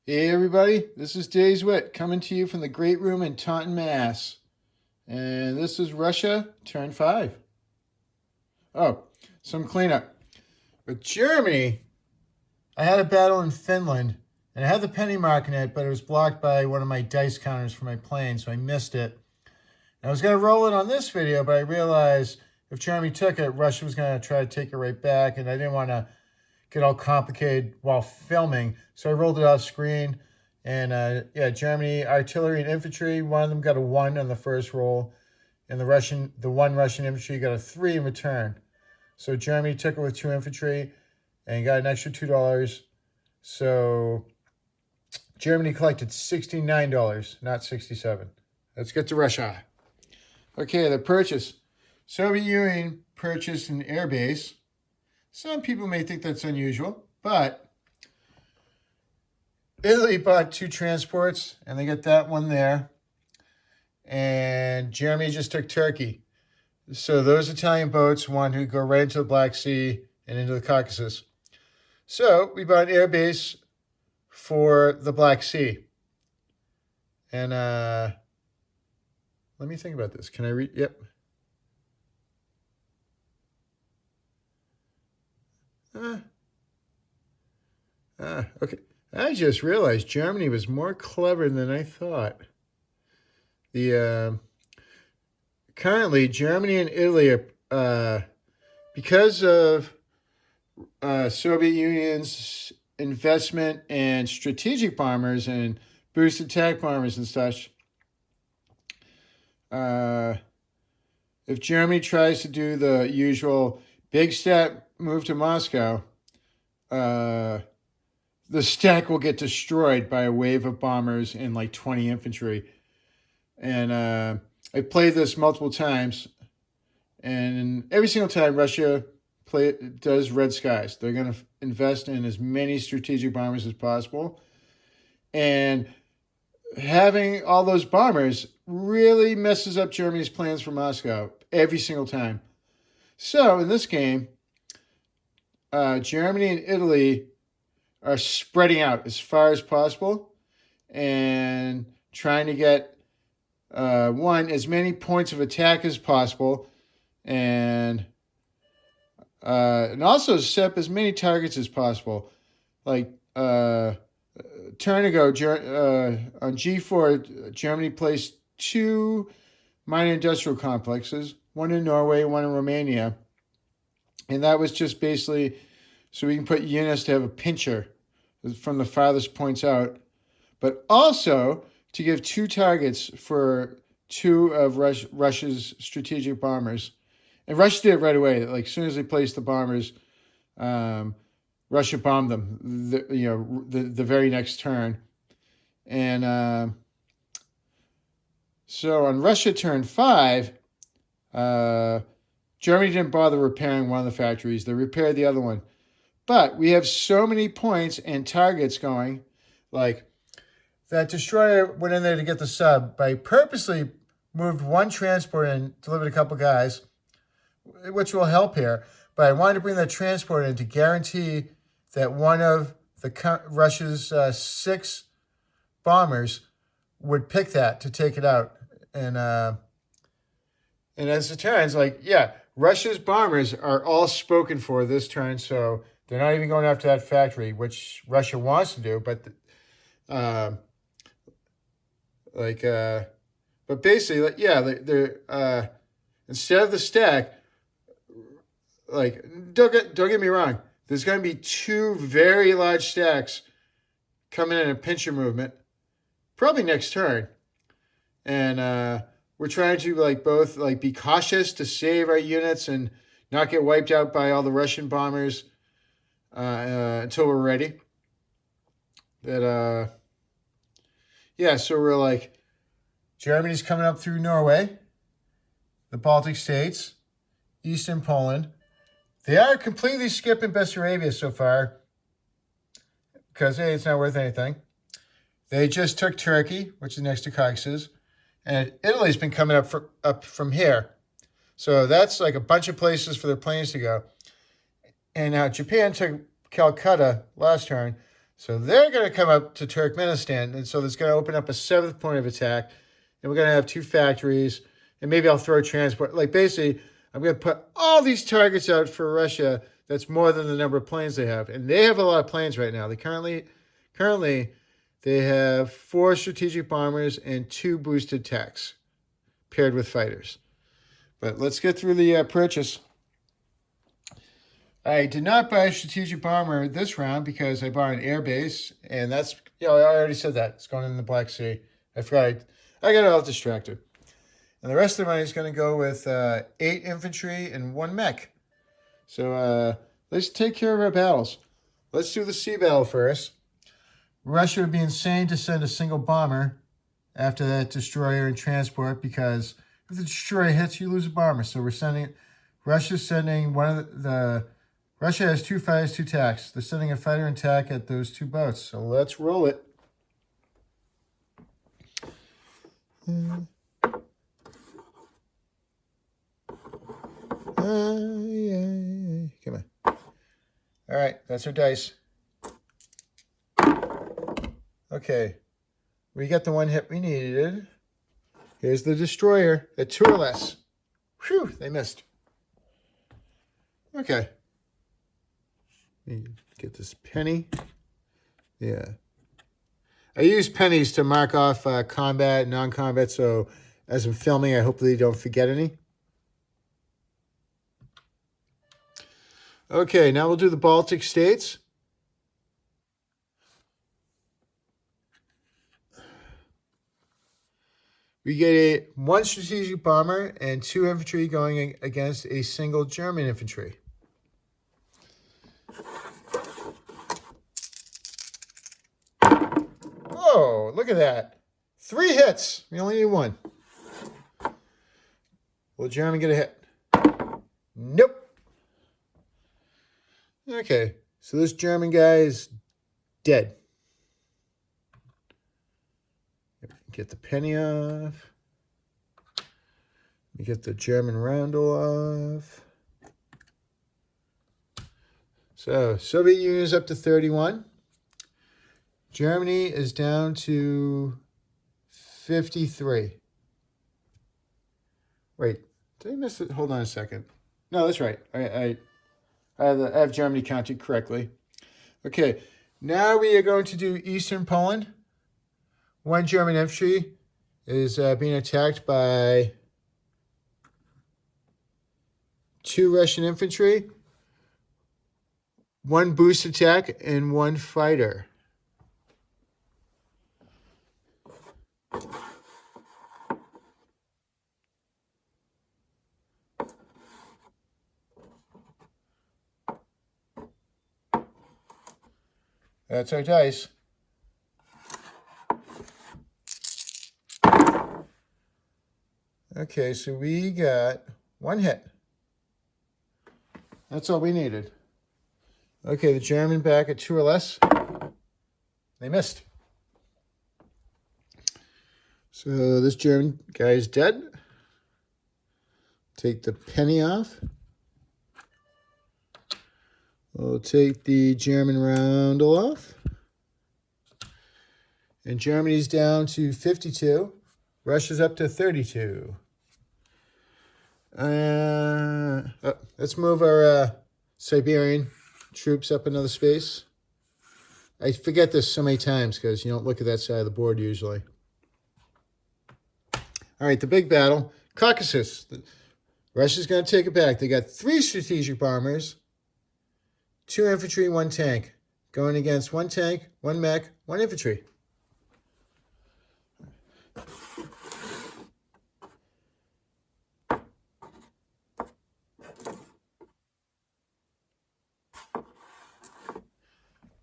Hey everybody, this is Days Wit coming to you from the Great Room in Taunton, Mass. And this is Russia, turn 5. Oh, some cleanup. With Germany, I had a battle in Finland, and I had the penny mark in it, but it was blocked by one of my dice counters for my plane, so I missed it. And I was going to roll it on this video, but I realized if Germany took it, Russia was going to try to take it right back, and I didn't want to get all complicated while filming. So I rolled it off screen. And Germany, artillery and infantry, one of them got a 1 on the first roll. And the one Russian infantry got a 3 in return. So Germany took it with 2 infantry and got an extra $2. So Germany collected $69, not $67. Let's get to Russia. Okay, the purchase. Soviet Union purchased an air base. Some people may think that's unusual, but Italy bought 2 transports, and they got that one there. And Germany just took Turkey. So those Italian boats want to go right into the Black Sea and into the Caucasus. So we bought an air base for the Black Sea. And let me think about this. Can I read? Yep. Okay. I just realized Germany was more clever than I thought. Currently, Germany and Italy are, because of Soviet Union's investment in strategic bombers and boosted attack bombers and such, if Germany tries to do the usual big step move to Moscow, the stack will get destroyed by a wave of bombers and like 20 infantry. And I played this multiple times, and every single time Russia does Red Skies, they're going to invest in as many strategic bombers as possible. And having all those bombers really messes up Germany's plans for Moscow every single time. So in this game, Germany and Italy are spreading out as far as possible and trying to get as many points of attack as possible, and also set up as many targets as possible. Like turn ago, on G4, Germany placed 2 minor industrial complexes, one in Norway, one in Romania, and that was just basically so we can put units to have a pincher from the farthest points out, but also to give 2 targets for 2 of Russia's strategic bombers. And Russia did it right away. Like, as soon as they placed the bombers, Russia bombed them, the very next turn. And so on Russia turn 5, Germany didn't bother repairing one of the factories. They repaired the other one. But we have so many points and targets going, like that destroyer went in there to get the sub, but I purposely moved 1 transport and delivered a couple guys, which will help here. But I wanted to bring that transport in to guarantee that one of Russia's 6 bombers would pick that to take it out. And as it turns, Russia's bombers are all spoken for this turn, so they're not even going after that factory, which Russia wants to do, but but basically, they're instead of the stack, don't get me wrong, there's going to be 2 very large stacks coming in a pincher movement, probably next turn, and we're trying to both be cautious to save our units and not get wiped out by all the Russian bombers until we're ready. So we're Germany's coming up through Norway, the Baltic states, Eastern Poland. They are completely skipping Bessarabia so far because, hey, it's not worth anything. They just took Turkey, which is next to Caucasus, and Italy's been coming up from here. So that's a bunch of places for their planes to go. And now Japan took Calcutta last turn. So they're going to come up to Turkmenistan, and so that's going to open up a 7th point of attack, and we're going to have 2 factories, and maybe I'll throw transport. Like, basically, I'm going to put all these targets out for Russia. That's more than the number of planes they have, and they have a lot of planes right now. They currently they have 4 strategic bombers and 2 boosted techs paired with fighters. But let's get through the purchase. I did not buy a strategic bomber this round because I bought an air base, and that's, I already said that. It's going in the Black Sea. I forgot. I got all distracted. And the rest of the money is going to go with 8 infantry and 1 mech. So let's take care of our battles. Let's do the sea battle first. Russia would be insane to send a single bomber after that destroyer and transport, because if the destroyer hits, you lose a bomber. So Russia's sending Russia has 2 fighters, 2 attacks. They're sending a fighter and attack at those 2 boats. So let's roll it. Yeah. Come on. All right, that's our dice. Okay, we got the 1 hit we needed. Here's the destroyer at 2 or less. Whew, they missed. Okay. Get this penny. Yeah. I use pennies to mark off combat, non-combat, so as I'm filming, I hopefully don't forget any. Okay, now we'll do the Baltic states. We get 1 strategic bomber and 2 infantry going against a single German infantry. Oh, look at that. 3 hits. We only need 1. Will German get a hit? Nope. Okay, so this German guy is dead. Get the penny off. We get the German roundel off. So Soviet Union is up to 31. Germany is down to 53. Wait, did I miss it? Hold on a second. No, that's right. I have Germany counted correctly. Okay, now we are going to do Eastern Poland. 1 German infantry is being attacked by 2 Russian infantry, 1 boost attack, and 1 fighter. That's our dice. Okay, so we got 1 hit. That's all we needed. Okay, the German back at 2 or less. They missed. So this German guy is dead. Take the penny off. We'll take the German roundel off. And Germany's down to 52. Russia's up to 32. Let's move our Siberian troops up another space. I forget this so many times because you don't look at that side of the board usually. All right, the big battle. Caucasus. Russia's going to take it back. They got 3 strategic bombers, 2 infantry, 1 tank. Going against 1 tank, 1 mech, 1 infantry.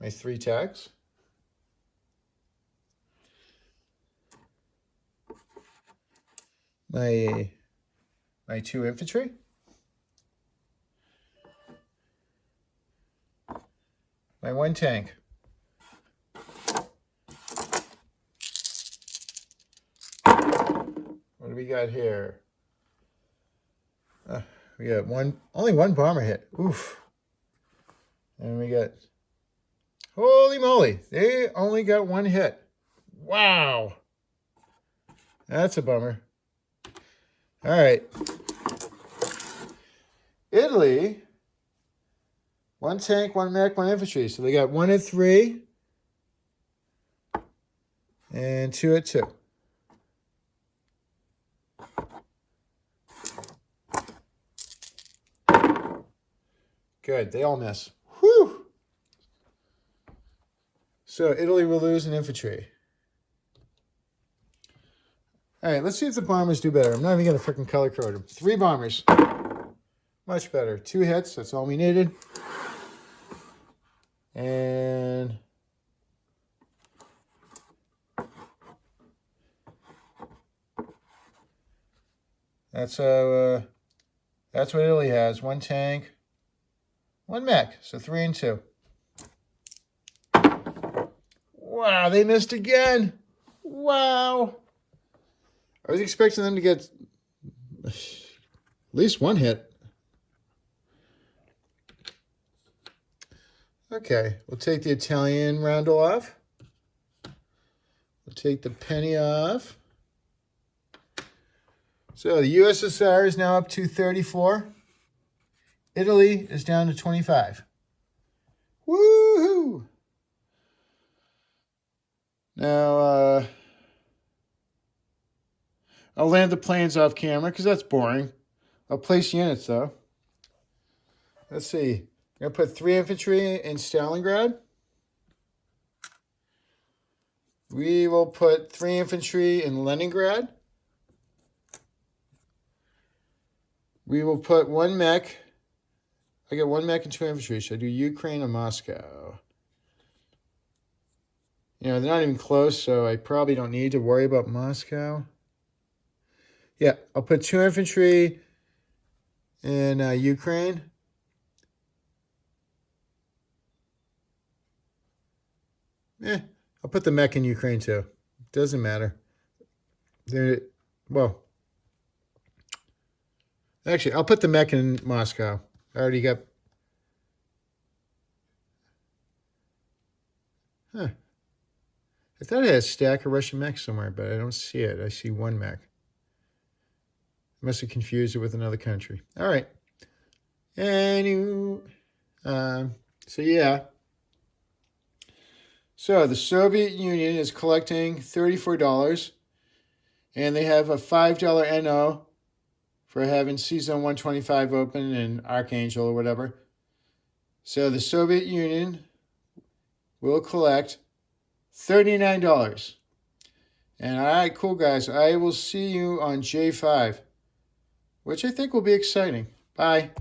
My 3 tags. My 2 infantry. My 1 tank. What do we got here? We got only one bomber hit. Oof. And we got Holy moly. They only got one hit. Wow. That's a bummer. All right. Italy, 1 tank, 1 mech, 1 infantry. So they got 1 at 3 and 2 at 2. Good. They all miss. Whew. So Italy will lose an infantry. All right, let's see if the bombers do better. I'm not even going to freaking color code them. 3 bombers. Much better. 2 hits. That's all we needed. And that's what Italy has. 1 tank, 1 mech. So 3 and 2. Wow, they missed again. Wow. I was expecting them to get at least 1 hit. Okay, we'll take the Italian roundel off. We'll take the penny off. So the USSR is now up to 34. Italy is down to 25. Woohoo! Now, I'll land the planes off camera because that's boring. I'll place units though. Let's see. I'm going to put 3 infantry in Stalingrad. We will put 3 infantry in Leningrad. We will put 1 mech. I got 1 mech and 2 infantry. Should I do Ukraine or Moscow? You know, they're not even close, so I probably don't need to worry about Moscow. Yeah, I'll put 2 infantry in Ukraine. I'll put the mech in Ukraine too. Doesn't matter. Well, actually, I'll put the mech in Moscow. I already got... Huh. I thought I had a stack of Russian mechs somewhere, but I don't see it. I see 1 mech. I must have confused it with another country. All right. So, yeah. So the Soviet Union is collecting $34, and they have a $5 NO for having C-Zone 125 open and Archangel or whatever. So the Soviet Union will collect $39. And all right, cool guys. I will see you on J5, which I think will be exciting. Bye.